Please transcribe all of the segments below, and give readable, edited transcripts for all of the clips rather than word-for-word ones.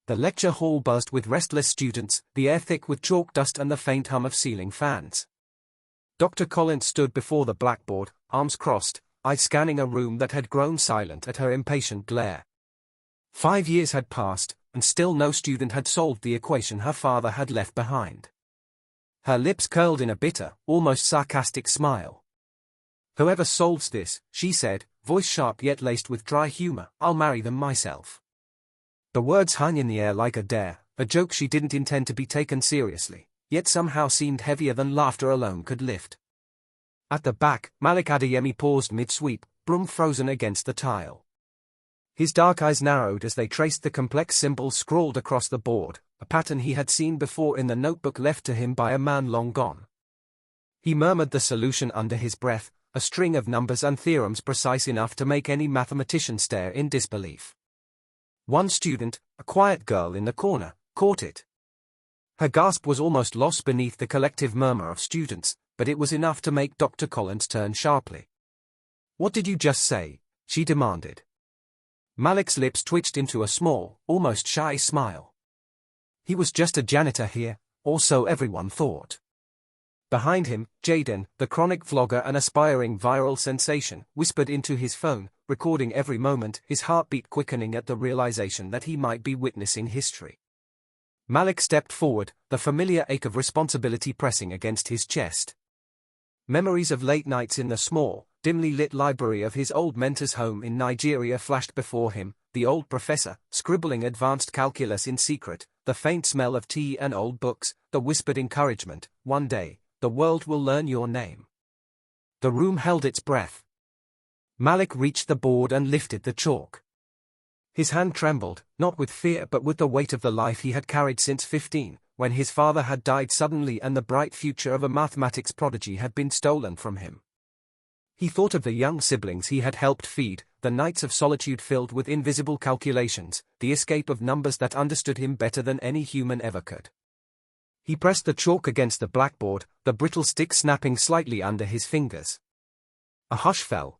The lecture hall buzzed with restless students, the air thick with chalk dust and the faint hum of ceiling fans. Dr. Collins stood before the blackboard, arms crossed, eyes scanning a room that had grown silent at her impatient glare. 5 years had passed, and still no student had solved the equation her father had left behind. Her lips curled in a bitter, almost sarcastic smile. "Whoever solves this," she said, voice sharp yet laced with dry humor, "I'll marry them myself." The words hung in the air like a dare, a joke she didn't intend to be taken seriously, yet somehow seemed heavier than laughter alone could lift. At the back, Malik Adeyemi paused mid-sweep, broom frozen against the tile. His dark eyes narrowed as they traced the complex symbols scrawled across the board, a pattern he had seen before in the notebook left to him by a man long gone. He murmured the solution under his breath, a string of numbers and theorems precise enough to make any mathematician stare in disbelief. One student, a quiet girl in the corner, caught it. Her gasp was almost lost beneath the collective murmur of students, but it was enough to make Dr. Collins turn sharply. "What did you just say?" she demanded. Malik's lips twitched into a small, almost shy smile. He was just a janitor here, or so everyone thought. Behind him, Jaden, the chronic vlogger and aspiring viral sensation, whispered into his phone, recording every moment, his heartbeat quickening at the realization that he might be witnessing history. Malik stepped forward, the familiar ache of responsibility pressing against his chest. Memories of late nights in the small, dimly lit library of his old mentor's home in Nigeria flashed before him, the old professor, scribbling advanced calculus in secret, the faint smell of tea and old books, the whispered encouragement, "One day, the world will learn your name." The room held its breath. Malik reached the board and lifted the chalk. His hand trembled, not with fear but with the weight of the life he had carried since 15, when his father had died suddenly and the bright future of a mathematics prodigy had been stolen from him. He thought of the young siblings he had helped feed, the nights of solitude filled with invisible calculations, the escape of numbers that understood him better than any human ever could. He pressed the chalk against the blackboard, the brittle stick snapping slightly under his fingers. A hush fell.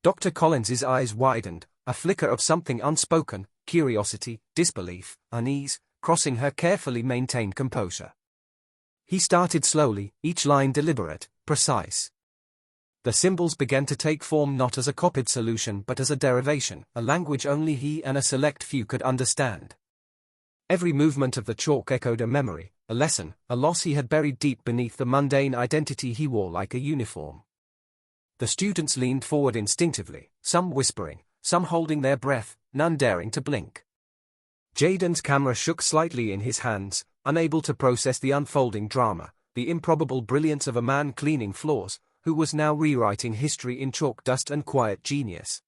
Dr. Collins's eyes widened, a flicker of something unspoken, curiosity, disbelief, unease, crossing her carefully maintained composure. He started slowly, each line deliberate, precise. The symbols began to take form not as a copied solution but as a derivation, a language only he and a select few could understand. Every movement of the chalk echoed a memory, a lesson, a loss he had buried deep beneath the mundane identity he wore like a uniform. The students leaned forward instinctively, some whispering, some holding their breath, none daring to blink. Jaden's camera shook slightly in his hands, unable to process the unfolding drama, the improbable brilliance of a man cleaning floors, who was now rewriting history in chalk dust and quiet genius.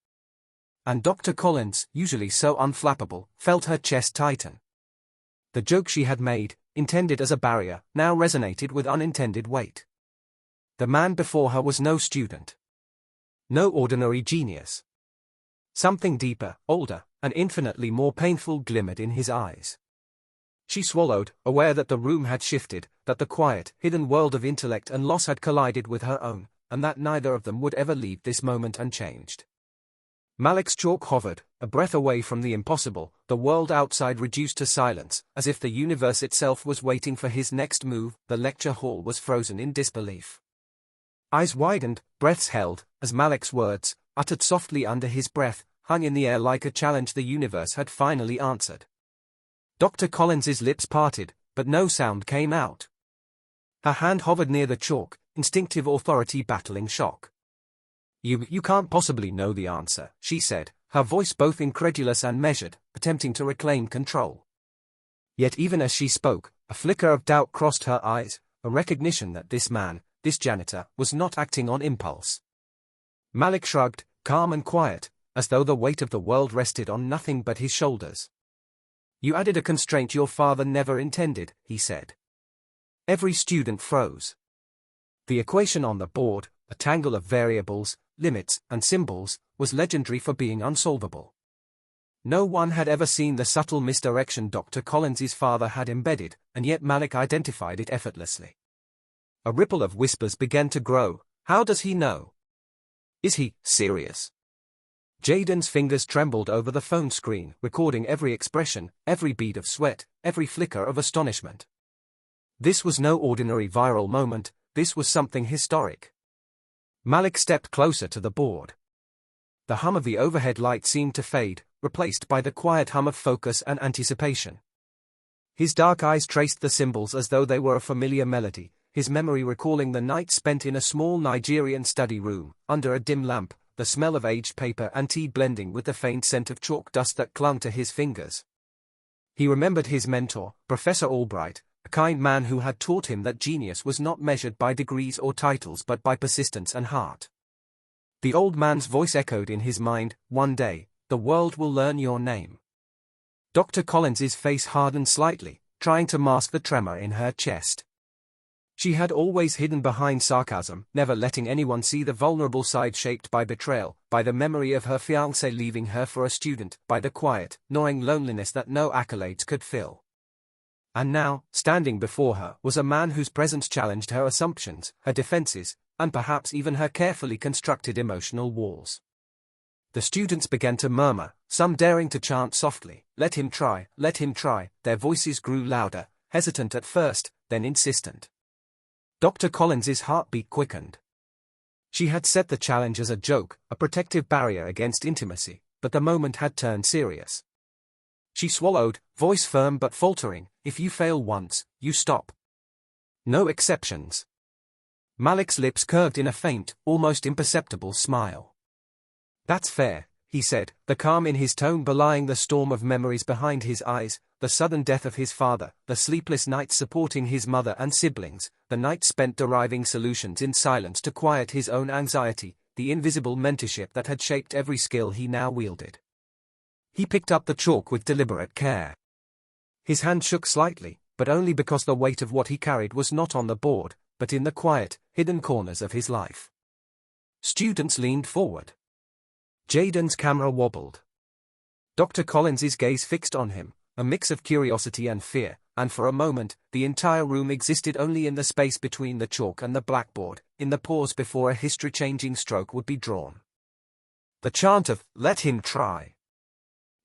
And Dr. Collins, usually so unflappable, felt her chest tighten. The joke she had made, intended as a barrier, now resonated with unintended weight. The man before her was no student. No ordinary genius. Something deeper, older, and infinitely more painful glimmered in his eyes. She swallowed, aware that the room had shifted, that the quiet, hidden world of intellect and loss had collided with her own, and that neither of them would ever leave this moment unchanged. Malik's chalk hovered, a breath away from the impossible, the world outside reduced to silence, as if the universe itself was waiting for his next move. The lecture hall was frozen in disbelief. Eyes widened, breaths held, as Malik's words, uttered softly under his breath, hung in the air like a challenge the universe had finally answered. Dr. Collins's lips parted, but no sound came out. Her hand hovered near the chalk, instinctive authority battling shock. You can't possibly know the answer," she said, her voice both incredulous and measured, attempting to reclaim control. Yet even as she spoke, a flicker of doubt crossed her eyes, a recognition that this man, this janitor, was not acting on impulse. Malik shrugged, calm and quiet, as though the weight of the world rested on nothing but his shoulders. "You added a constraint your father never intended," he said. Every student froze. The equation on the board, a tangle of variables, limits, and symbols, was legendary for being unsolvable. No one had ever seen the subtle misdirection Dr. Collins's father had embedded, and yet Malik identified it effortlessly. A ripple of whispers began to grow. "How does he know? Is he serious? Jaden's fingers trembled over the phone screen, recording every expression, every bead of sweat, every flicker of astonishment. This was no ordinary viral moment, this was something historic. Malik stepped closer to the board. The hum of the overhead light seemed to fade, replaced by the quiet hum of focus and anticipation. His dark eyes traced the symbols as though they were a familiar melody, his memory recalling the night spent in a small Nigerian study room, under a dim lamp, the smell of aged paper and tea blending with the faint scent of chalk dust that clung to his fingers. He remembered his mentor, Professor Albright, a kind man who had taught him that genius was not measured by degrees or titles but by persistence and heart. The old man's voice echoed in his mind, "One day, the world will learn your name." Dr. Collins's face hardened slightly, trying to mask the tremor in her chest. She had always hidden behind sarcasm, never letting anyone see the vulnerable side shaped by betrayal, by the memory of her fiancé leaving her for a student, by the quiet, gnawing loneliness that no accolades could fill. And now, standing before her, was a man whose presence challenged her assumptions, her defenses, and perhaps even her carefully constructed emotional walls. The students began to murmur, some daring to chant softly, "Let him try, let him try." Their voices grew louder, hesitant at first, then insistent. Dr. Collins's heartbeat quickened. She had set the challenge as a joke, a protective barrier against intimacy, but the moment had turned serious. She swallowed, voice firm but faltering, "If you fail once, you stop. No exceptions." Malik's lips curved in a faint, almost imperceptible smile. "That's fair," he said, the calm in his tone belying the storm of memories behind his eyes, the sudden death of his father, the sleepless nights supporting his mother and siblings, the nights spent deriving solutions in silence to quiet his own anxiety, the invisible mentorship that had shaped every skill he now wielded. He picked up the chalk with deliberate care. His hand shook slightly, but only because the weight of what he carried was not on the board, but in the quiet, hidden corners of his life. Students leaned forward. Jaden's camera wobbled. Dr. Collins's gaze fixed on him, a mix of curiosity and fear, and for a moment, the entire room existed only in the space between the chalk and the blackboard, in the pause before a history-changing stroke would be drawn. The chant of, "Let him try.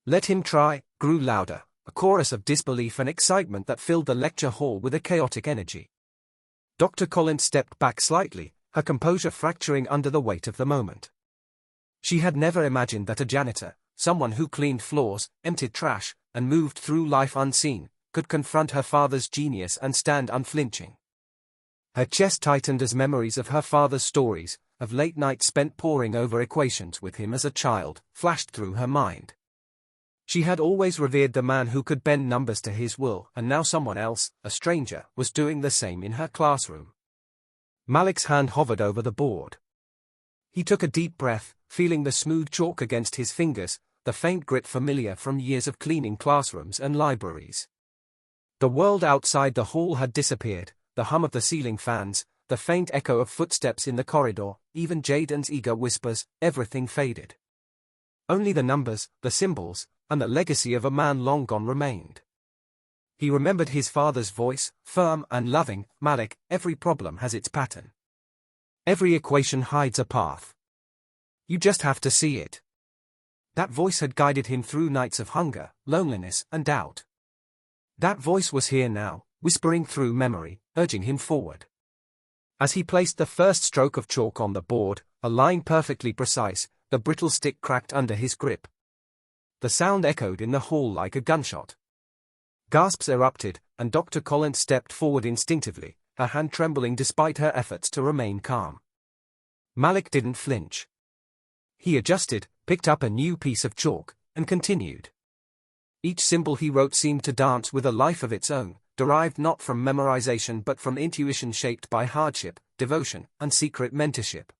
Let him try," grew louder, a chorus of disbelief and excitement that filled the lecture hall with a chaotic energy. Dr. Collins stepped back slightly, her composure fracturing under the weight of the moment. She had never imagined that a janitor, someone who cleaned floors, emptied trash, and moved through life unseen, could confront her father's genius and stand unflinching. Her chest tightened as memories of her father's stories, of late nights spent poring over equations with him as a child, flashed through her mind. She had always revered the man who could bend numbers to his will, and now someone else, a stranger, was doing the same in her classroom. Malik's hand hovered over the board. He took a deep breath, feeling the smooth chalk against his fingers, the faint grit familiar from years of cleaning classrooms and libraries. The world outside the hall had disappeared, the hum of the ceiling fans, the faint echo of footsteps in the corridor, even Jaden's eager whispers, everything faded. Only the numbers, the symbols, and the legacy of a man long gone remained. He remembered his father's voice, firm and loving, "Malik, every problem has its pattern. Every equation hides a path. You just have to see it." That voice had guided him through nights of hunger, loneliness, and doubt. That voice was here now, whispering through memory, urging him forward. As he placed the first stroke of chalk on the board, a line perfectly precise, the brittle stick cracked under his grip. The sound echoed in the hall like a gunshot. Gasps erupted, and Dr. Collins stepped forward instinctively, her hand trembling despite her efforts to remain calm. Malik didn't flinch. He adjusted, picked up a new piece of chalk, and continued. Each symbol he wrote seemed to dance with a life of its own, derived not from memorization but from intuition shaped by hardship, devotion, and secret mentorship.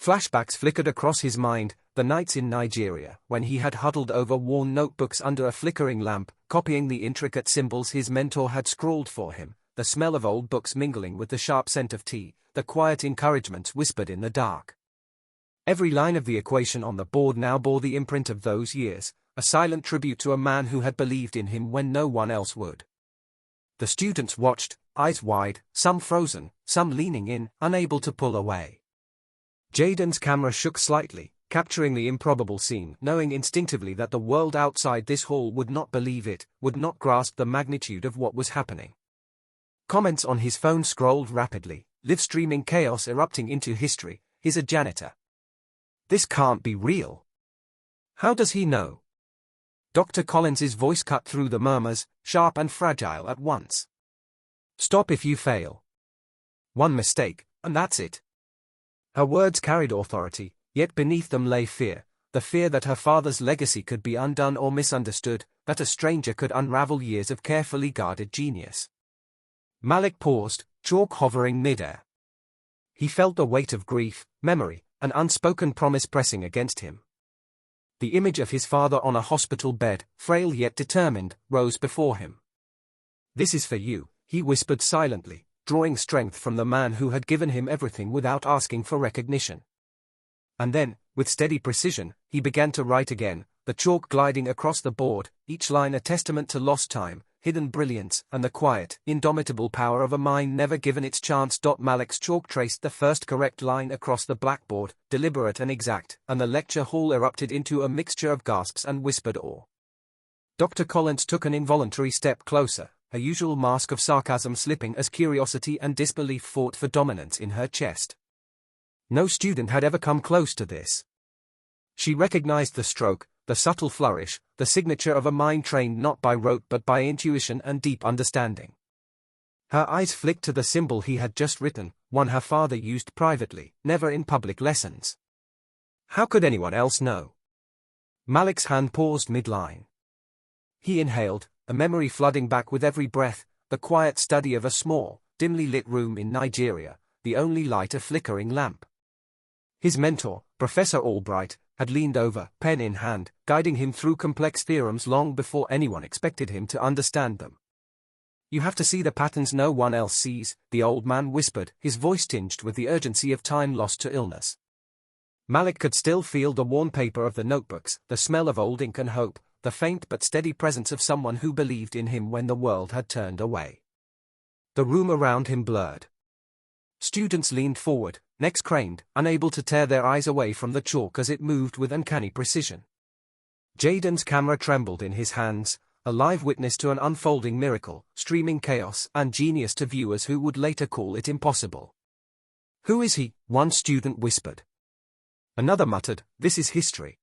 Flashbacks flickered across his mind, the nights in Nigeria, when he had huddled over worn notebooks under a flickering lamp, copying the intricate symbols his mentor had scrawled for him, the smell of old books mingling with the sharp scent of tea, the quiet encouragements whispered in the dark. Every line of the equation on the board now bore the imprint of those years, a silent tribute to a man who had believed in him when no one else would. The students watched, eyes wide, some frozen, some leaning in, unable to pull away. Jaden's camera shook slightly, capturing the improbable scene, knowing instinctively that the world outside this hall would not believe it, would not grasp the magnitude of what was happening. Comments on his phone scrolled rapidly, live-streaming chaos erupting into history. He's a janitor. This can't be real. How does he know? Dr. Collins's voice cut through the murmurs, sharp and fragile at once. Stop if you fail. One mistake, and that's it. Her words carried authority, yet beneath them lay fear, the fear that her father's legacy could be undone or misunderstood, that a stranger could unravel years of carefully guarded genius. Malik paused, chalk hovering mid-air. He felt the weight of grief, memory, an unspoken promise pressing against him. The image of his father on a hospital bed, frail yet determined, rose before him. This is for you, he whispered silently, drawing strength from the man who had given him everything without asking for recognition. And then, with steady precision, he began to write again, the chalk gliding across the board, each line a testament to lost time, hidden brilliance, and the quiet, indomitable power of a mind never given its chance. Malik's chalk traced the first correct line across the blackboard, deliberate and exact, and the lecture hall erupted into a mixture of gasps and whispered awe. Dr. Collins took an involuntary step closer, her usual mask of sarcasm slipping as curiosity and disbelief fought for dominance in her chest. No student had ever come close to this. She recognized the stroke, the subtle flourish, the signature of a mind trained not by rote but by intuition and deep understanding. Her eyes flicked to the symbol he had just written, one her father used privately, never in public lessons. How could anyone else know? Malik's hand paused mid-line. He inhaled, a memory flooding back with every breath, the quiet study of a small, dimly lit room in Nigeria, the only light a flickering lamp. His mentor, Professor Albright, had leaned over, pen in hand, guiding him through complex theorems long before anyone expected him to understand them. You have to see the patterns no one else sees, the old man whispered, his voice tinged with the urgency of time lost to illness. Malik could still feel the worn paper of the notebooks, the smell of old ink and hope, the faint but steady presence of someone who believed in him when the world had turned away. The room around him blurred. Students leaned forward, necks craned, unable to tear their eyes away from the chalk as it moved with uncanny precision. Jaden's camera trembled in his hands, a live witness to an unfolding miracle, streaming chaos and genius to viewers who would later call it impossible. Who is he? One student whispered. Another muttered, this is history.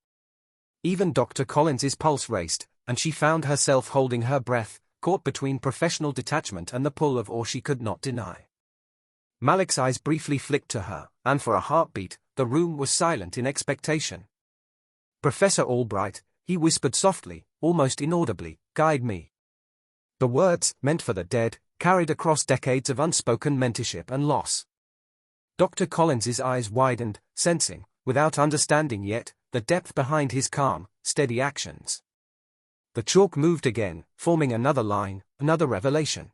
Even Dr. Collins's pulse raced, and she found herself holding her breath, caught between professional detachment and the pull of awe she could not deny. Malik's eyes briefly flicked to her, and for a heartbeat, the room was silent in expectation. Professor Albright, he whispered softly, almost inaudibly, guide me. The words, meant for the dead, carried across decades of unspoken mentorship and loss. Dr. Collins's eyes widened, sensing, without understanding yet, the depth behind his calm, steady actions. The chalk moved again, forming another line, another revelation.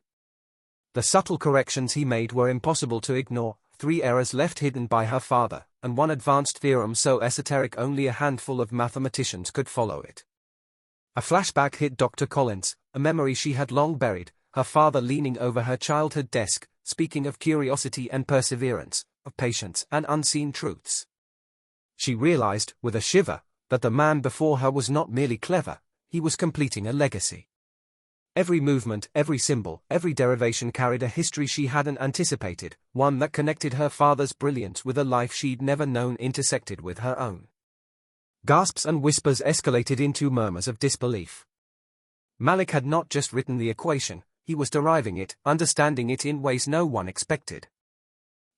The subtle corrections he made were impossible to ignore, 3 errors left hidden by her father, and one advanced theorem so esoteric only a handful of mathematicians could follow it. A flashback hit Dr. Collins, a memory she had long buried, her father leaning over her childhood desk, speaking of curiosity and perseverance, of patience and unseen truths. She realized, with a shiver, that the man before her was not merely clever, he was completing a legacy. Every movement, every symbol, every derivation carried a history she hadn't anticipated, one that connected her father's brilliance with a life she'd never known intersected with her own. Gasps and whispers escalated into murmurs of disbelief. Malik had not just written the equation, he was deriving it, understanding it in ways no one expected.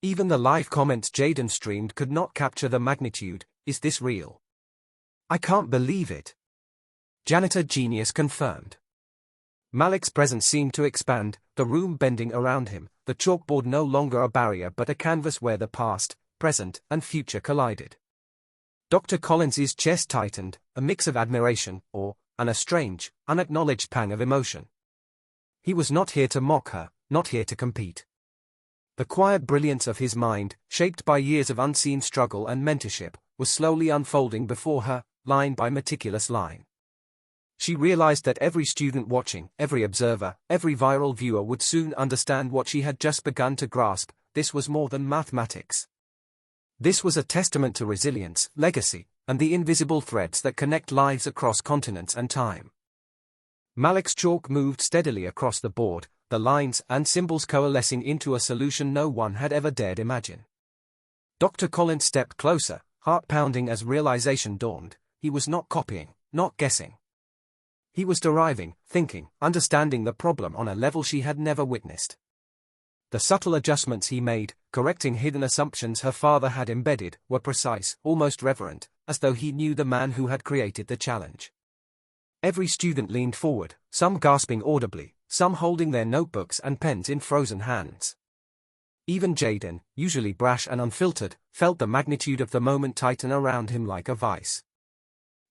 Even the live comments Jaden streamed could not capture the magnitude. Is this real? I can't believe it. Janitor genius confirmed. Malik's presence seemed to expand, the room bending around him, the chalkboard no longer a barrier but a canvas where the past, present, and future collided. Dr. Collins's chest tightened, a mix of admiration, awe, and a strange, unacknowledged pang of emotion. He was not here to mock her, not here to compete. The quiet brilliance of his mind, shaped by years of unseen struggle and mentorship, was slowly unfolding before her, line by meticulous line. She realized that every student watching, every observer, every viral viewer would soon understand what she had just begun to grasp. This was more than mathematics. This was a testament to resilience, legacy, and the invisible threads that connect lives across continents and time. Malik's chalk moved steadily across the board, the lines and symbols coalescing into a solution no one had ever dared imagine. Dr. Collins stepped closer, heart pounding as realization dawned. He was not copying, not guessing. He was deriving, thinking, understanding the problem on a level she had never witnessed. The subtle adjustments he made, correcting hidden assumptions her father had embedded, were precise, almost reverent, as though he knew the man who had created the challenge. Every student leaned forward, some gasping audibly, some holding their notebooks and pens in frozen hands. Even Jaden, usually brash and unfiltered, felt the magnitude of the moment tighten around him like a vice.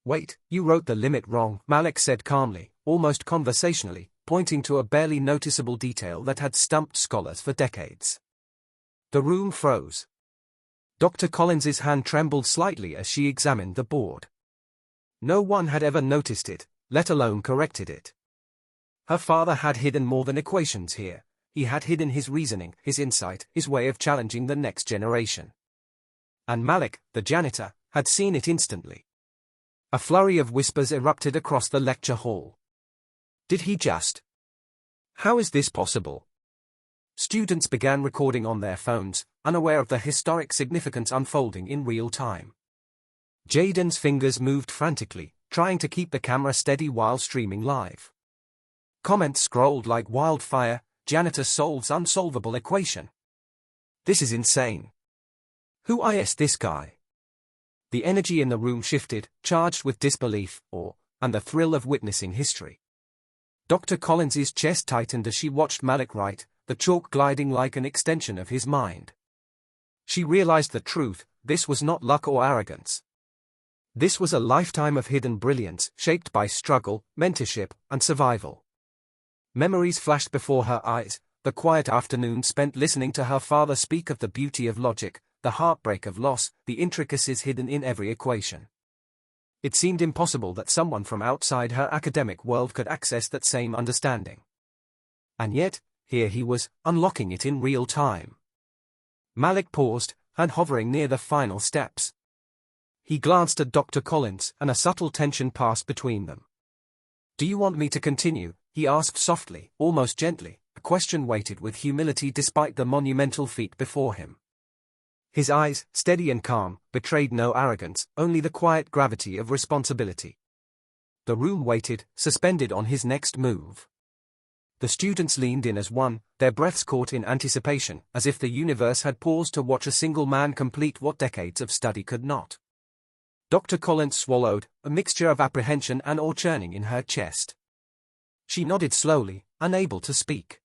"Wait, you wrote the limit wrong," Malik said calmly, almost conversationally, pointing to a barely noticeable detail that had stumped scholars for decades. The room froze. Dr. Collins's hand trembled slightly as she examined the board. No one had ever noticed it, let alone corrected it. Her father had hidden more than equations here. He had hidden his reasoning, his insight, his way of challenging the next generation. And Malik, the janitor, had seen it instantly. A flurry of whispers erupted across the lecture hall. Did he just? How is this possible? Students began recording on their phones, unaware of the historic significance unfolding in real time. Jaden's fingers moved frantically, trying to keep the camera steady while streaming live. Comments scrolled like wildfire. "Janitor solves unsolvable equation. This is insane. Who is this guy?" The energy in the room shifted, charged with disbelief, awe, and the thrill of witnessing history. Dr. Collins's chest tightened as she watched Malik write, the chalk gliding like an extension of his mind. She realized the truth: this was not luck or arrogance. This was a lifetime of hidden brilliance, shaped by struggle, mentorship, and survival. Memories flashed before her eyes, the quiet afternoon spent listening to her father speak of the beauty of logic, the heartbreak of loss, the intricacies hidden in every equation. It seemed impossible that someone from outside her academic world could access that same understanding. And yet, here he was, unlocking it in real time. Malik paused, hand hovering near the final steps. He glanced at Dr. Collins, and a subtle tension passed between them. "Do you want me to continue?" he asked softly, almost gently, a question weighted with humility despite the monumental feat before him. His eyes, steady and calm, betrayed no arrogance, only the quiet gravity of responsibility. The room waited, suspended on his next move. The students leaned in as one, their breaths caught in anticipation, as if the universe had paused to watch a single man complete what decades of study could not. Dr. Collins swallowed, a mixture of apprehension and awe churning in her chest. She nodded slowly, unable to speak.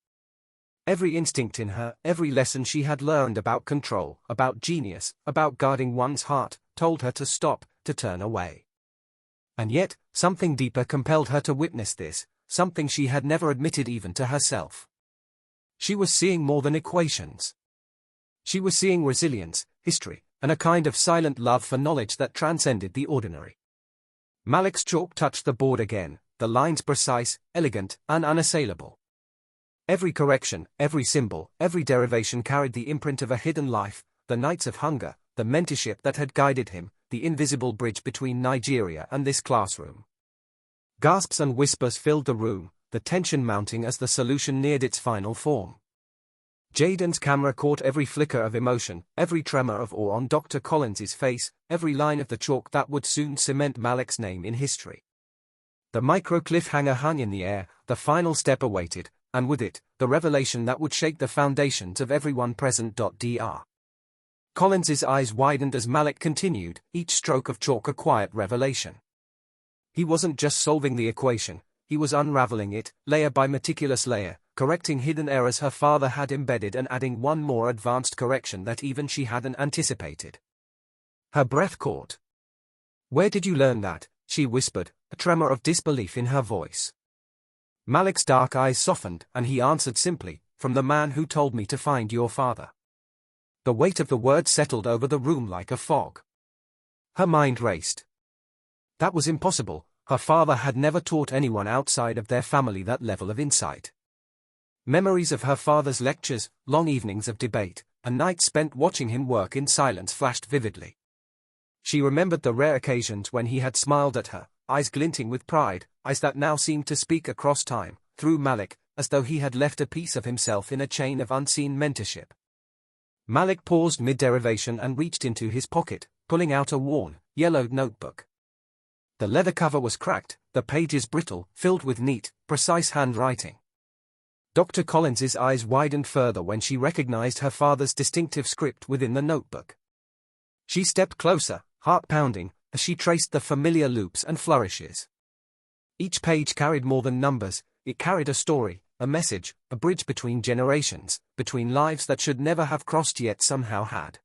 Every instinct in her, every lesson she had learned about control, about genius, about guarding one's heart, told her to stop, to turn away. And yet, something deeper compelled her to witness this, something she had never admitted even to herself. She was seeing more than equations. She was seeing resilience, history, and a kind of silent love for knowledge that transcended the ordinary. Malik's chalk touched the board again, the lines precise, elegant, and unassailable. Every correction, every symbol, every derivation carried the imprint of a hidden life, the nights of hunger, the mentorship that had guided him, the invisible bridge between Nigeria and this classroom. Gasps and whispers filled the room, the tension mounting as the solution neared its final form. Jaden's camera caught every flicker of emotion, every tremor of awe on Dr. Collins's face, every line of the chalk that would soon cement Malik's name in history. The micro cliffhanger hung in the air, the final step awaited, and with it, the revelation that would shake the foundations of everyone present. Dr. Collins's eyes widened as Malik continued, each stroke of chalk a quiet revelation. He wasn't just solving the equation, he was unraveling it, layer by meticulous layer, correcting hidden errors her father had embedded and adding one more advanced correction that even she hadn't anticipated. Her breath caught. "Where did you learn that?" she whispered, a tremor of disbelief in her voice. Malik's dark eyes softened, and he answered simply, "From the man who told me to find your father." The weight of the words settled over the room like a fog. Her mind raced. That was impossible. Her father had never taught anyone outside of their family that level of insight. Memories of her father's lectures, long evenings of debate, and nights spent watching him work in silence flashed vividly. She remembered the rare occasions when he had smiled at her, eyes glinting with pride, eyes that now seemed to speak across time, through Malik, as though he had left a piece of himself in a chain of unseen mentorship. Malik paused mid-derivation and reached into his pocket, pulling out a worn, yellowed notebook. The leather cover was cracked, the pages brittle, filled with neat, precise handwriting. Dr. Collins's eyes widened further when she recognized her father's distinctive script within the notebook. She stepped closer, heart pounding, as she traced the familiar loops and flourishes. Each page carried more than numbers, it carried a story, a message, a bridge between generations, between lives that should never have crossed yet somehow had.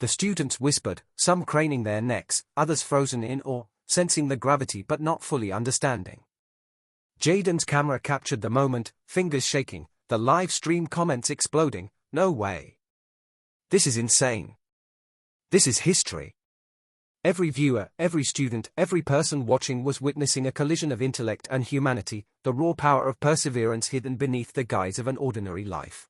The students whispered, some craning their necks, others frozen in awe, sensing the gravity but not fully understanding. Jaden's camera captured the moment, fingers shaking, the live stream comments exploding. No way. This is insane. This is history. Every viewer, every student, every person watching was witnessing a collision of intellect and humanity, the raw power of perseverance hidden beneath the guise of an ordinary life.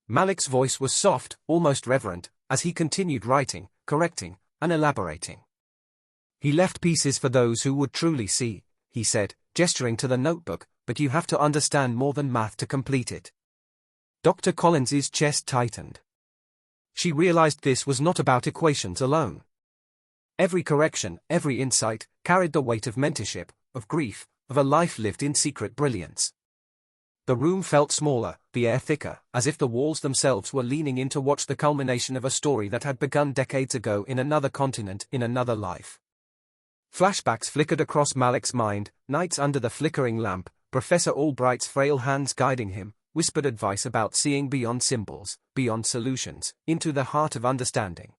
Malik's voice was soft, almost reverent, as he continued writing, correcting, and elaborating. He left pieces for those who would truly see, he said, gesturing to the notebook, but you have to understand more than math to complete it. Dr. Collins's chest tightened. She realized this was not about equations alone. Every correction, every insight, carried the weight of mentorship, of grief, of a life lived in secret brilliance. The room felt smaller, the air thicker, as if the walls themselves were leaning in to watch the culmination of a story that had begun decades ago in another continent, in another life. Flashbacks flickered across Malik's mind, nights under the flickering lamp, Professor Albright's frail hands guiding him, whispered advice about seeing beyond symbols, beyond solutions, into the heart of understanding.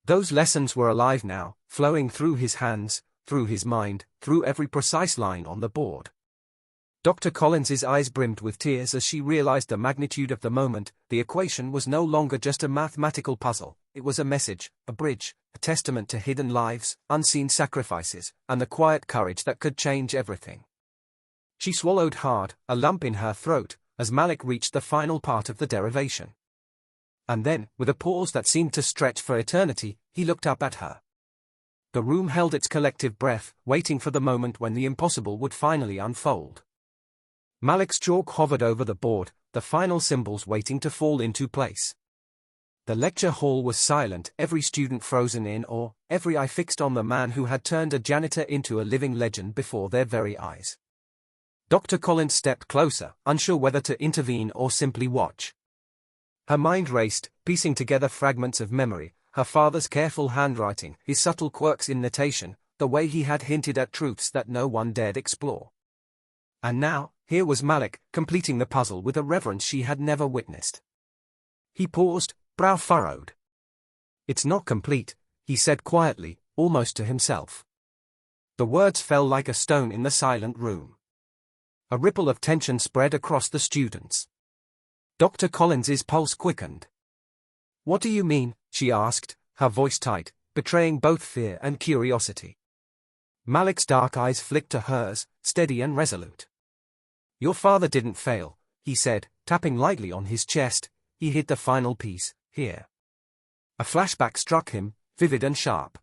Those lessons were alive now, flowing through his hands, through his mind, through every precise line on the board. Dr. Collins's eyes brimmed with tears as she realized the magnitude of the moment. The equation was no longer just a mathematical puzzle, it was a message, a bridge, a testament to hidden lives, unseen sacrifices, and the quiet courage that could change everything. She swallowed hard, a lump in her throat, as Malik reached the final part of the derivation. And then, with a pause that seemed to stretch for eternity, he looked up at her. The room held its collective breath, waiting for the moment when the impossible would finally unfold. Malik's chalk hovered over the board, the final symbols waiting to fall into place. The lecture hall was silent, every student frozen in awe, every eye fixed on the man who had turned a janitor into a living legend before their very eyes. Dr. Collins stepped closer, unsure whether to intervene or simply watch. Her mind raced, piecing together fragments of memory, her father's careful handwriting, his subtle quirks in notation, the way he had hinted at truths that no one dared explore. And now, here was Malik, completing the puzzle with a reverence she had never witnessed. He paused, brow furrowed. "It's not complete," he said quietly, almost to himself. The words fell like a stone in the silent room. A ripple of tension spread across the students. Dr. Collins's pulse quickened. "What do you mean?" she asked, her voice tight, betraying both fear and curiosity. Malik's dark eyes flicked to hers, steady and resolute. "Your father didn't fail," he said, tapping lightly on his chest. "He hid the final piece, here." A flashback struck him, vivid and sharp.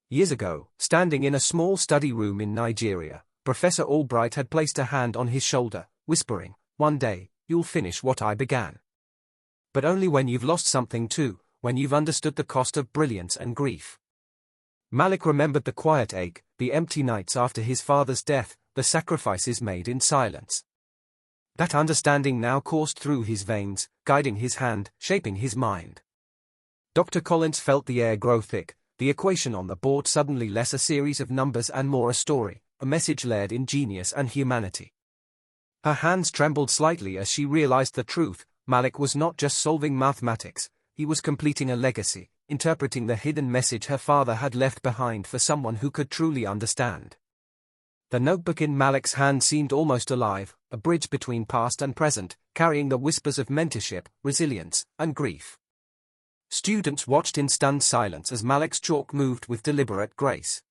Years ago, standing in a small study room in Nigeria, Professor Albright had placed a hand on his shoulder, whispering, "One day, you'll finish what I began. But only when you've lost something too, when you've understood the cost of brilliance and grief." Malik remembered the quiet ache, the empty nights after his father's death, the sacrifices made in silence. That understanding now coursed through his veins, guiding his hand, shaping his mind. Dr. Collins felt the air grow thick, the equation on the board suddenly less a series of numbers and more a story, a message layered in genius and humanity. Her hands trembled slightly as she realized the truth. Malik was not just solving mathematics, he was completing a legacy, interpreting the hidden message her father had left behind for someone who could truly understand. The notebook in Malik's hand seemed almost alive, a bridge between past and present, carrying the whispers of mentorship, resilience, and grief. Students watched in stunned silence as Malik's chalk moved with deliberate grace.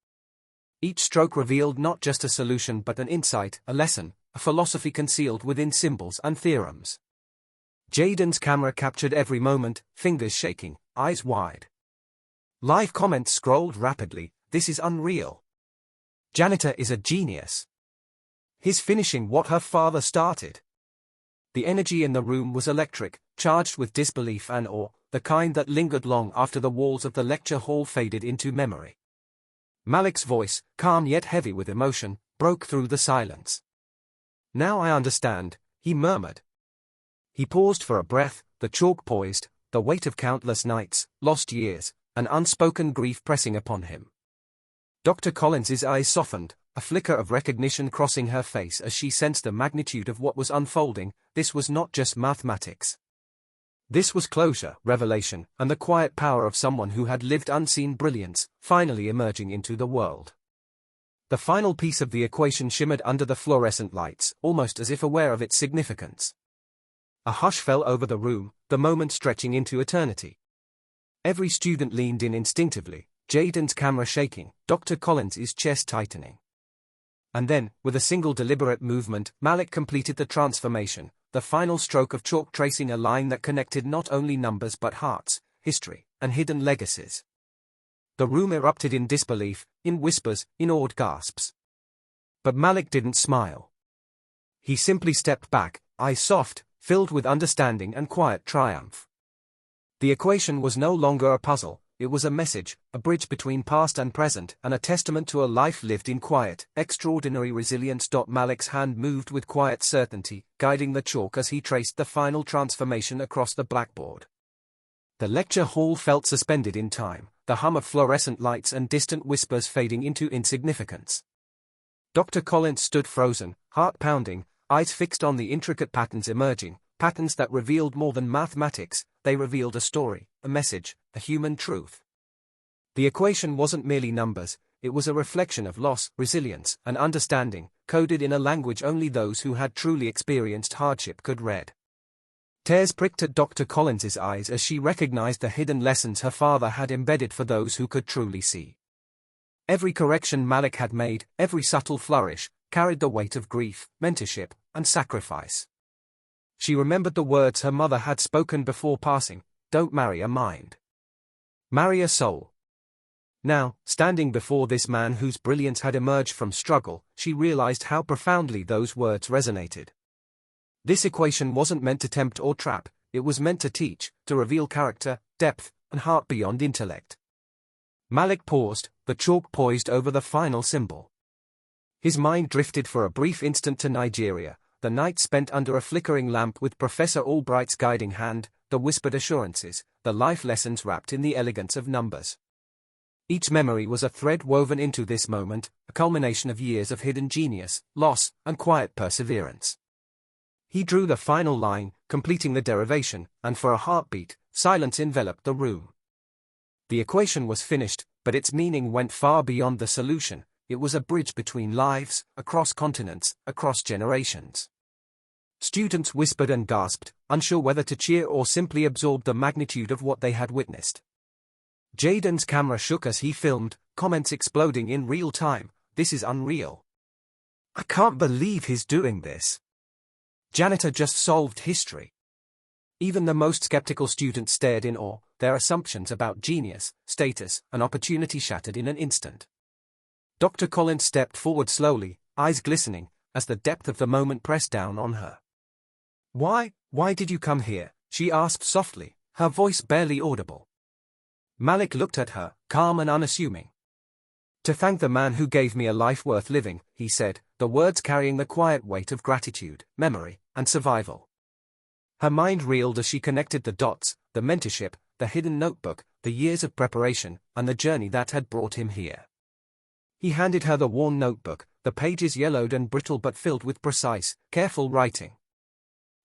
Each stroke revealed not just a solution but an insight, a lesson, a philosophy concealed within symbols and theorems. Jaden's camera captured every moment, fingers shaking, eyes wide. Live comments scrolled rapidly. This is unreal. Janitor is a genius. He's finishing what her father started. The energy in the room was electric, charged with disbelief and awe, the kind that lingered long after the walls of the lecture hall faded into memory. Malik's voice, calm yet heavy with emotion, broke through the silence. "Now I understand," he murmured. He paused for a breath, the chalk poised, the weight of countless nights, lost years, and unspoken grief pressing upon him. Dr. Collins's eyes softened, a flicker of recognition crossing her face as she sensed the magnitude of what was unfolding. This was not just mathematics. This was closure, revelation, and the quiet power of someone who had lived unseen brilliance, finally emerging into the world. The final piece of the equation shimmered under the fluorescent lights, almost as if aware of its significance. A hush fell over the room, the moment stretching into eternity. Every student leaned in instinctively, Jaden's camera shaking, Dr. Collins's chest tightening. And then, with a single deliberate movement, Malik completed the transformation, the final stroke of chalk tracing a line that connected not only numbers but hearts, history, and hidden legacies. The room erupted in disbelief, in whispers, in awed gasps. But Malik didn't smile. He simply stepped back, eyes soft, filled with understanding and quiet triumph. The equation was no longer a puzzle, it was a message, a bridge between past and present, and a testament to a life lived in quiet, extraordinary resilience. Malik's hand moved with quiet certainty, guiding the chalk as he traced the final transformation across the blackboard. The lecture hall felt suspended in time, the hum of fluorescent lights and distant whispers fading into insignificance. Dr. Collins stood frozen, heart pounding, eyes fixed on the intricate patterns emerging, patterns that revealed more than mathematics. They revealed a story, a message, a human truth. The equation wasn't merely numbers, it was a reflection of loss, resilience, and understanding, coded in a language only those who had truly experienced hardship could read. Tears pricked at Dr. Collins's eyes as she recognized the hidden lessons her father had embedded for those who could truly see. Every correction Malik had made, every subtle flourish, carried the weight of grief, mentorship, and sacrifice. She remembered the words her mother had spoken before passing: "Don't marry a mind. Marry a soul." Now, standing before this man whose brilliance had emerged from struggle, she realized how profoundly those words resonated. This equation wasn't meant to tempt or trap, it was meant to teach, to reveal character, depth, and heart beyond intellect. Malik paused, the chalk poised over the final symbol. His mind drifted for a brief instant to Nigeria, the night spent under a flickering lamp with Professor Albright's guiding hand, the whispered assurances, the life lessons wrapped in the elegance of numbers. Each memory was a thread woven into this moment, a culmination of years of hidden genius, loss, and quiet perseverance. He drew the final line, completing the derivation, and for a heartbeat, silence enveloped the room. The equation was finished, but its meaning went far beyond the solution. It was a bridge between lives, across continents, across generations. Students whispered and gasped, unsure whether to cheer or simply absorb the magnitude of what they had witnessed. Jaden's camera shook as he filmed, comments exploding in real time. "This is unreal. I can't believe he's doing this. Janitor just solved history." Even the most skeptical students stared in awe, their assumptions about genius, status, and opportunity shattered in an instant. Dr. Collins stepped forward slowly, eyes glistening, as the depth of the moment pressed down on her. Why did you come here?" she asked softly, her voice barely audible. Malik looked at her, calm and unassuming. "To thank the man who gave me a life worth living," he said, the words carrying the quiet weight of gratitude, memory, and survival. Her mind reeled as she connected the dots, the mentorship, the hidden notebook, the years of preparation, and the journey that had brought him here. He handed her the worn notebook, the pages yellowed and brittle but filled with precise, careful writing.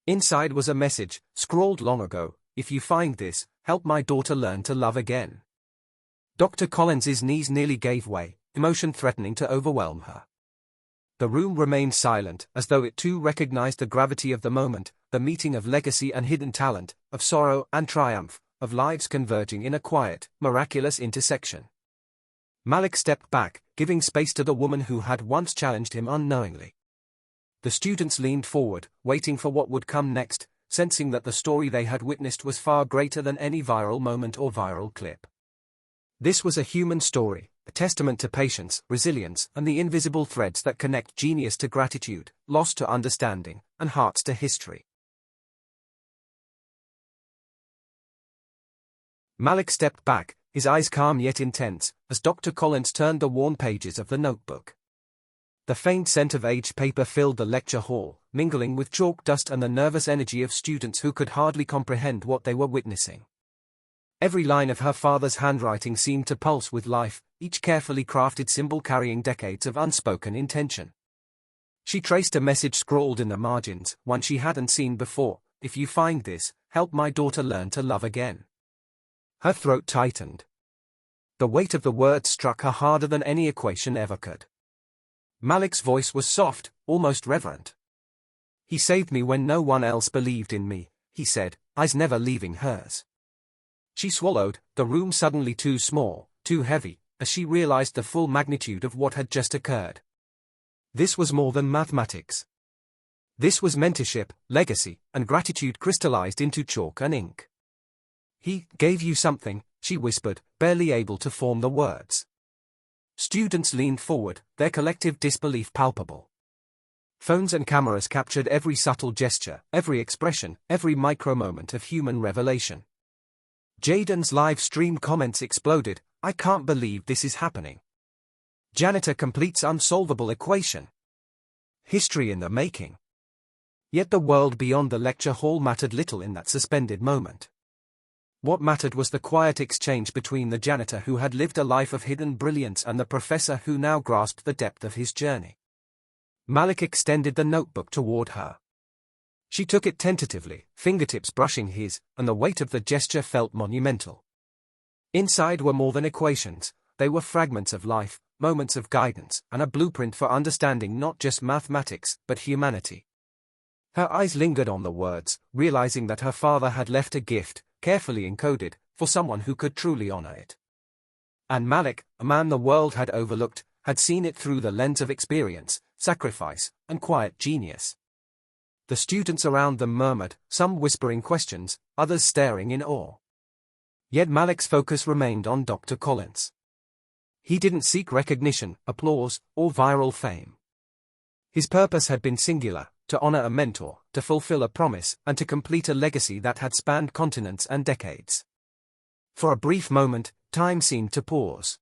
Inside was a message, scrawled long ago: "If you find this, help my daughter learn to love again." Dr. Collins's knees nearly gave way, emotion threatening to overwhelm her. The room remained silent, as though it too recognized the gravity of the moment, the meeting of legacy and hidden talent, of sorrow and triumph, of lives converging in a quiet, miraculous intersection. Malik stepped back, giving space to the woman who had once challenged him unknowingly. The students leaned forward, waiting for what would come next, sensing that the story they had witnessed was far greater than any viral moment or viral clip. This was a human story, a testament to patience, resilience, and the invisible threads that connect genius to gratitude, loss to understanding, and hearts to history. Malik stepped back, his eyes calm yet intense, as Dr. Collins turned the worn pages of the notebook. The faint scent of aged paper filled the lecture hall, mingling with chalk dust and the nervous energy of students who could hardly comprehend what they were witnessing. Every line of her father's handwriting seemed to pulse with life, each carefully crafted symbol carrying decades of unspoken intention. She traced a message scrawled in the margins, one she hadn't seen before: "If you find this, help my daughter learn to love again." Her throat tightened. The weight of the words struck her harder than any equation ever could. Malik's voice was soft, almost reverent. "He saved me when no one else believed in me," he said, eyes never leaving hers. She swallowed, the room suddenly too small, too heavy, as she realized the full magnitude of what had just occurred. This was more than mathematics. This was mentorship, legacy, and gratitude crystallized into chalk and ink. "He gave you something," she whispered, barely able to form the words. Students leaned forward, their collective disbelief palpable. Phones and cameras captured every subtle gesture, every expression, every micro-moment of human revelation. Jaden's live stream comments exploded: "I can't believe this is happening. Janitor completes unsolvable equation. History in the making." Yet the world beyond the lecture hall mattered little in that suspended moment. What mattered was the quiet exchange between the janitor who had lived a life of hidden brilliance and the professor who now grasped the depth of his journey. Malik extended the notebook toward her. She took it tentatively, fingertips brushing his, and the weight of the gesture felt monumental. Inside were more than equations, they were fragments of life, moments of guidance, and a blueprint for understanding not just mathematics, but humanity. Her eyes lingered on the words, realizing that her father had left a gift, carefully encoded, for someone who could truly honor it. And Malik, a man the world had overlooked, had seen it through the lens of experience, sacrifice, and quiet genius. The students around them murmured, some whispering questions, others staring in awe. Yet Malik's focus remained on Dr. Collins. He didn't seek recognition, applause, or viral fame. His purpose had been singular: to honor a mentor, to fulfill a promise, and to complete a legacy that had spanned continents and decades. For a brief moment, time seemed to pause.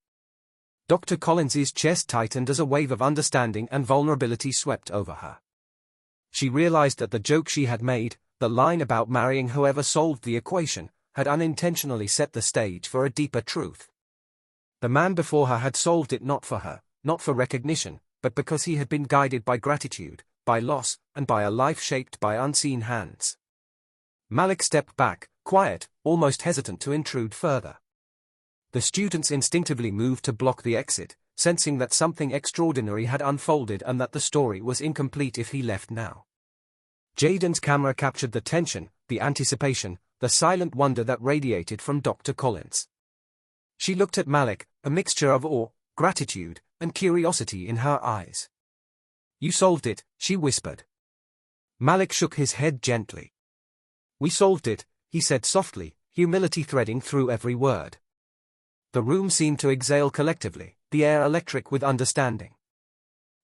Dr. Collins's chest tightened as a wave of understanding and vulnerability swept over her. She realized that the joke she had made, the line about marrying whoever solved the equation, had unintentionally set the stage for a deeper truth. The man before her had solved it not for her, not for recognition, but because he had been guided by gratitude, by loss, and by a life shaped by unseen hands. Malik stepped back, quiet, almost hesitant to intrude further. The students instinctively moved to block the exit, sensing that something extraordinary had unfolded and that the story was incomplete if he left now. Jaden's camera captured the tension, the anticipation, the silent wonder that radiated from Dr. Collins. She looked at Malik, a mixture of awe, gratitude, and curiosity in her eyes. "You solved it," she whispered. Malik shook his head gently. "We solved it," he said softly, humility threading through every word. The room seemed to exhale collectively, the air electric with understanding.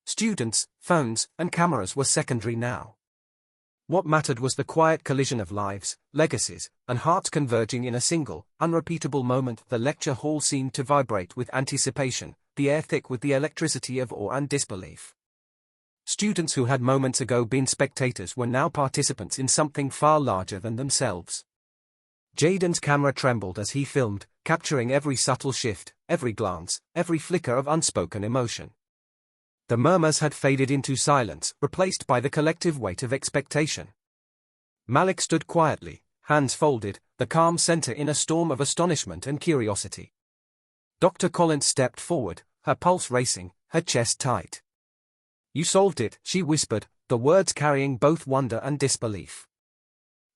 Students, phones, and cameras were secondary now. What mattered was the quiet collision of lives, legacies, and hearts converging in a single, unrepeatable moment. The lecture hall seemed to vibrate with anticipation, the air thick with the electricity of awe and disbelief. Students who had moments ago been spectators were now participants in something far larger than themselves. Jaden's camera trembled as he filmed, capturing every subtle shift, every glance, every flicker of unspoken emotion. The murmurs had faded into silence, replaced by the collective weight of expectation. Malik stood quietly, hands folded, the calm center in a storm of astonishment and curiosity. Dr. Collins stepped forward, her pulse racing, her chest tight. "You solved it," she whispered, the words carrying both wonder and disbelief.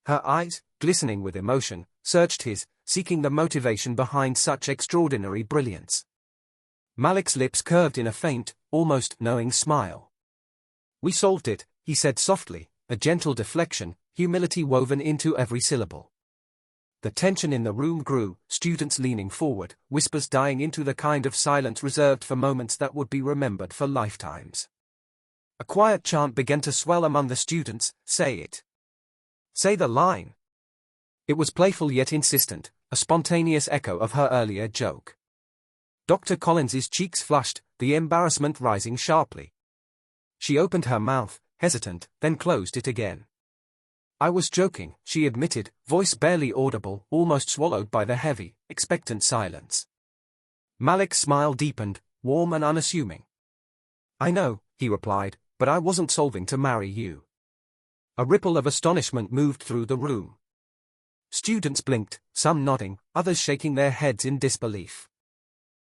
Her eyes, glistening with emotion, searched his, seeking the motivation behind such extraordinary brilliance. Malik's lips curved in a faint, almost knowing smile. "We solved it," he said softly, a gentle deflection, humility woven into every syllable. The tension in the room grew, students leaning forward, whispers dying into the kind of silence reserved for moments that would be remembered for lifetimes. A quiet chant began to swell among the students, "Say it. Say the line." It was playful yet insistent, a spontaneous echo of her earlier joke. Dr. Collins's cheeks flushed, the embarrassment rising sharply. She opened her mouth, hesitant, then closed it again. "I was joking," she admitted, voice barely audible, almost swallowed by the heavy, expectant silence. Malik's smile deepened, warm and unassuming. "I know," he replied, "but I wasn't solving to marry you." A ripple of astonishment moved through the room. Students blinked, some nodding, others shaking their heads in disbelief.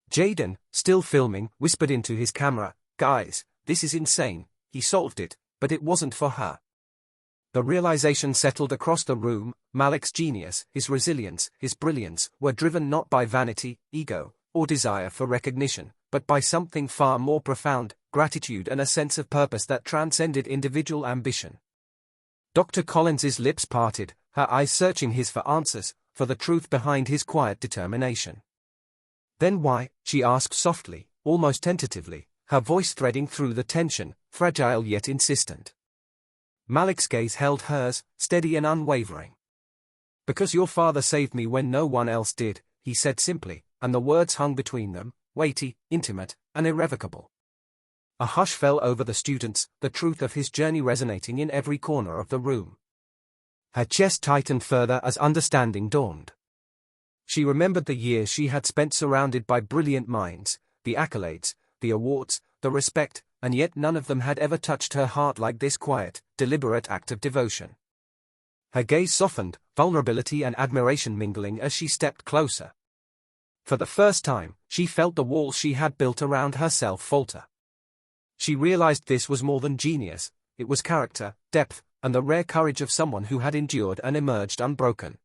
Jaden, still filming, whispered into his camera, "Guys, this is insane. He solved it, but it wasn't for her." The realization settled across the room: Malik's genius, his resilience, his brilliance, were driven not by vanity, ego, or desire for recognition, but by something far more profound: gratitude and a sense of purpose that transcended individual ambition. Dr. Collins's lips parted, her eyes searching his for answers, for the truth behind his quiet determination. "Then why?" she asked softly, almost tentatively, her voice threading through the tension, fragile yet insistent. Malik's gaze held hers, steady and unwavering. "Because your father saved me when no one else did," he said simply, and the words hung between them, weighty, intimate, and irrevocable. A hush fell over the students, the truth of his journey resonating in every corner of the room. Her chest tightened further as understanding dawned. She remembered the years she had spent surrounded by brilliant minds, the accolades, the awards, the respect, and yet none of them had ever touched her heart like this quiet, deliberate act of devotion. Her gaze softened, vulnerability and admiration mingling as she stepped closer. For the first time, she felt the walls she had built around herself falter. She realized this was more than genius, it was character, depth, and the rare courage of someone who had endured and emerged unbroken.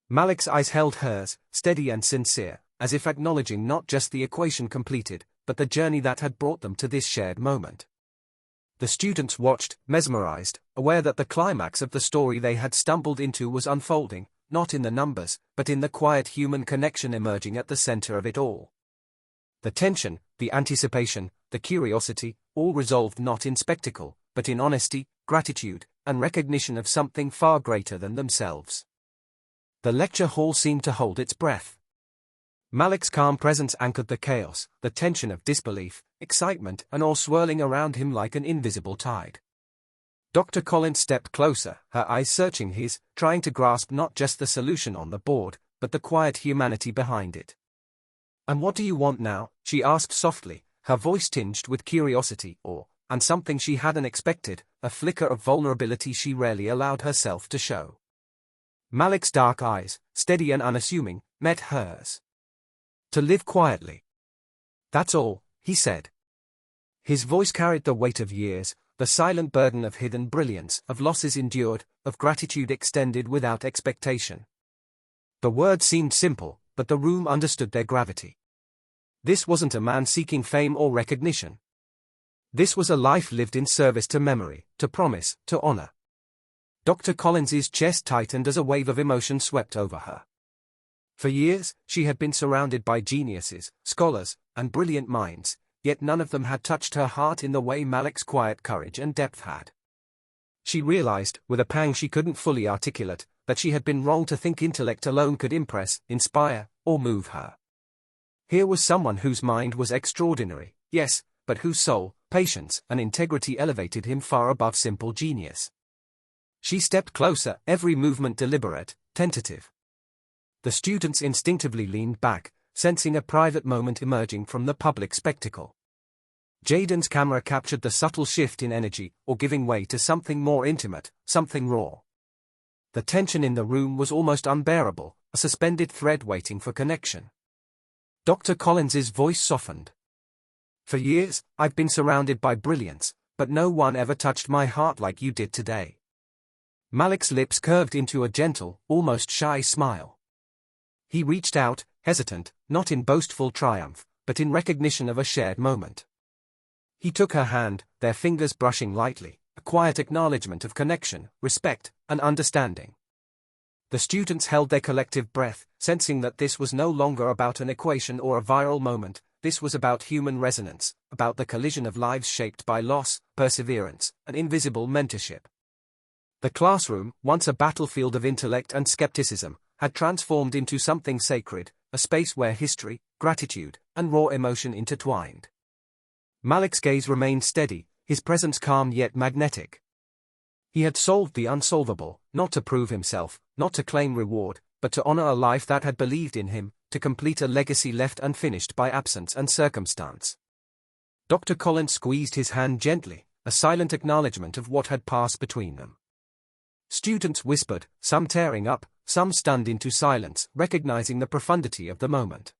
Malik's eyes held hers, steady and sincere, as if acknowledging not just the equation completed, but the journey that had brought them to this shared moment. The students watched, mesmerized, aware that the climax of the story they had stumbled into was unfolding, not in the numbers, but in the quiet human connection emerging at the center of it all. The tension, the anticipation, the curiosity, all resolved not in spectacle, but in honesty, gratitude, and recognition of something far greater than themselves. The lecture hall seemed to hold its breath. Malik's calm presence anchored the chaos, the tension of disbelief, excitement, and awe swirling around him like an invisible tide. Dr. Collins stepped closer, her eyes searching his, trying to grasp not just the solution on the board, but the quiet humanity behind it. "And what do you want now?" she asked softly, her voice tinged with curiosity, and something she hadn't expected, a flicker of vulnerability she rarely allowed herself to show. Malik's dark eyes, steady and unassuming, met hers. "To live quietly. That's all," he said. His voice carried the weight of years, the silent burden of hidden brilliance, of losses endured, of gratitude extended without expectation. The words seemed simple, but the room understood their gravity. This wasn't a man seeking fame or recognition. This was a life lived in service to memory, to promise, to honor. Dr. Collins's chest tightened as a wave of emotion swept over her. For years, she had been surrounded by geniuses, scholars, and brilliant minds, yet none of them had touched her heart in the way Malik's quiet courage and depth had. She realized, with a pang she couldn't fully articulate, that she had been wrong to think intellect alone could impress, inspire, or move her. Here was someone whose mind was extraordinary, yes, but whose soul, patience, and integrity elevated him far above simple genius. She stepped closer, every movement deliberate, tentative. The students instinctively leaned back, sensing a private moment emerging from the public spectacle. Jaden's camera captured the subtle shift in energy, or giving way to something more intimate, something raw. The tension in the room was almost unbearable, a suspended thread waiting for connection. Dr. Collins's voice softened. "For years, I've been surrounded by brilliance, but no one ever touched my heart like you did today." Malik's lips curved into a gentle, almost shy smile. He reached out, hesitant, not in boastful triumph, but in recognition of a shared moment. He took her hand, their fingers brushing lightly, a quiet acknowledgement of connection, respect, and understanding. The students held their collective breath, sensing that this was no longer about an equation or a viral moment. This was about human resonance, about the collision of lives shaped by loss, perseverance, and invisible mentorship. The classroom, once a battlefield of intellect and skepticism, had transformed into something sacred, a space where history, gratitude, and raw emotion intertwined. Malik's gaze remained steady, his presence calm yet magnetic. He had solved the unsolvable, not to prove himself, not to claim reward, but to honor a life that had believed in him, to complete a legacy left unfinished by absence and circumstance. Dr. Collins squeezed his hand gently, a silent acknowledgement of what had passed between them. Students whispered, some tearing up, some stunned into silence, recognizing the profundity of the moment.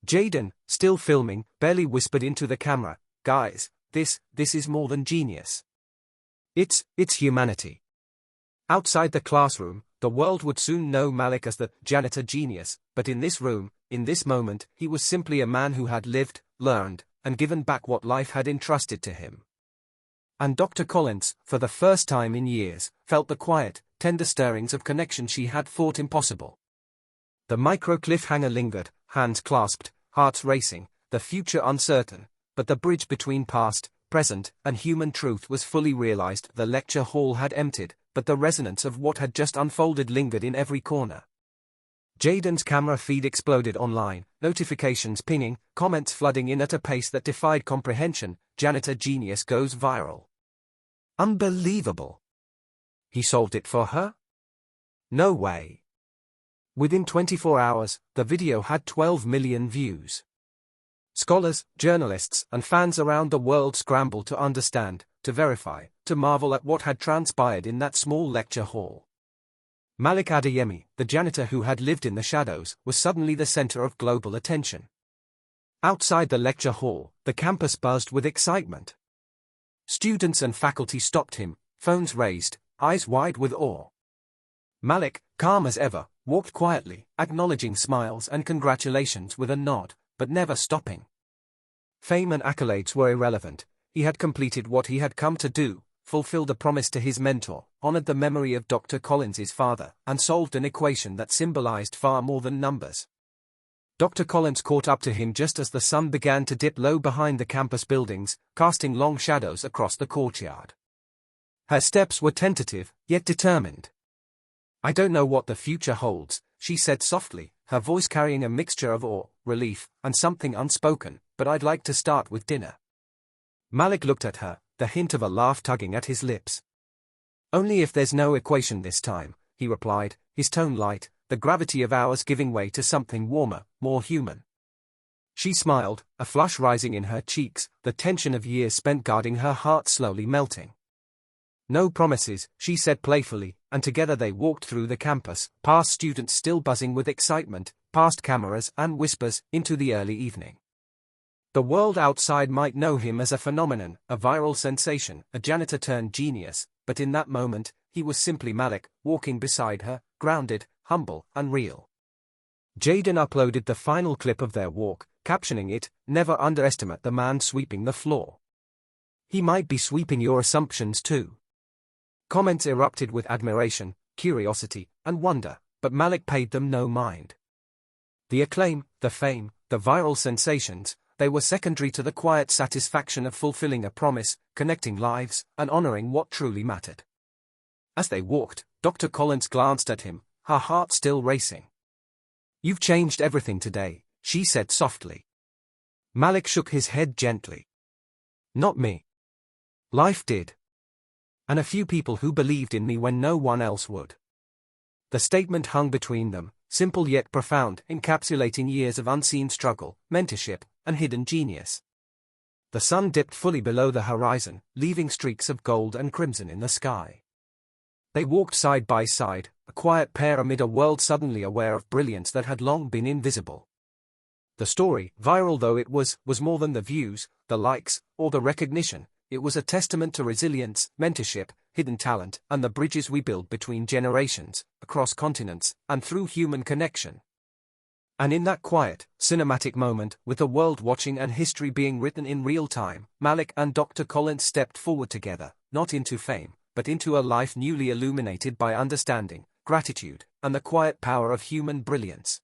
Jaden, still filming, barely whispered into the camera, "Guys, this is more than genius. It's humanity." Outside the classroom, the world would soon know Malik as the janitor genius, but in this room, in this moment, he was simply a man who had lived, learned, and given back what life had entrusted to him. And Dr. Collins, for the first time in years, felt the quiet, tender stirrings of connection she had thought impossible. The micro cliffhanger lingered, hands clasped, hearts racing, the future uncertain, but the bridge between past, present, and human truth was fully realized. The lecture hall had emptied, but the resonance of what had just unfolded lingered in every corner. Jaden's camera feed exploded online, notifications pinging, comments flooding in at a pace that defied comprehension. Janitor genius goes viral. Unbelievable. He solved it for her? No way. Within 24 hours, the video had 12 million views. Scholars, journalists, and fans around the world scrambled to understand, to verify, to marvel at what had transpired in that small lecture hall. Malik Adeyemi, the janitor who had lived in the shadows, was suddenly the center of global attention. Outside the lecture hall, the campus buzzed with excitement. Students and faculty stopped him, phones raised, eyes wide with awe. Malik, calm as ever, walked quietly, acknowledging smiles and congratulations with a nod, but never stopping. Fame and accolades were irrelevant. He had completed what he had come to do, fulfilled a promise to his mentor, honored the memory of Dr. Collins's father, and solved an equation that symbolized far more than numbers. Dr. Collins caught up to him just as the sun began to dip low behind the campus buildings, casting long shadows across the courtyard. Her steps were tentative, yet determined. "I don't know what the future holds," she said softly, her voice carrying a mixture of awe, relief, and something unspoken, "but I'd like to start with dinner." Malik looked at her, the hint of a laugh tugging at his lips. "Only if there's no equation this time," he replied, his tone light, the gravity of hours giving way to something warmer, more human. She smiled, a flush rising in her cheeks, the tension of years spent guarding her heart slowly melting. "No promises," she said playfully, and together they walked through the campus, past students still buzzing with excitement, past cameras and whispers, into the early evening. The world outside might know him as a phenomenon, a viral sensation, a janitor turned genius, but in that moment, he was simply Malik, walking beside her, grounded, humble, and real. Jaden uploaded the final clip of their walk, captioning it, "Never underestimate the man sweeping the floor. He might be sweeping your assumptions too." Comments erupted with admiration, curiosity, and wonder, but Malik paid them no mind. The acclaim, the fame, the viral sensations, they were secondary to the quiet satisfaction of fulfilling a promise, connecting lives, and honoring what truly mattered. As they walked, Dr. Collins glanced at him, her heart still racing. "You've changed everything today," she said softly. Malik shook his head gently. "Not me. Life did. And a few people who believed in me when no one else would." The statement hung between them, simple yet profound, encapsulating years of unseen struggle, mentorship, and hidden genius. The sun dipped fully below the horizon, leaving streaks of gold and crimson in the sky. They walked side by side, a quiet pair amid a world suddenly aware of brilliance that had long been invisible. The story, viral though it was more than the views, the likes, or the recognition. It was a testament to resilience, mentorship, hidden talent, and the bridges we build between generations, across continents, and through human connection. And in that quiet, cinematic moment, with the world watching and history being written in real time, Malik and Dr. Collins stepped forward together, not into fame, but into a life newly illuminated by understanding, gratitude, and the quiet power of human brilliance.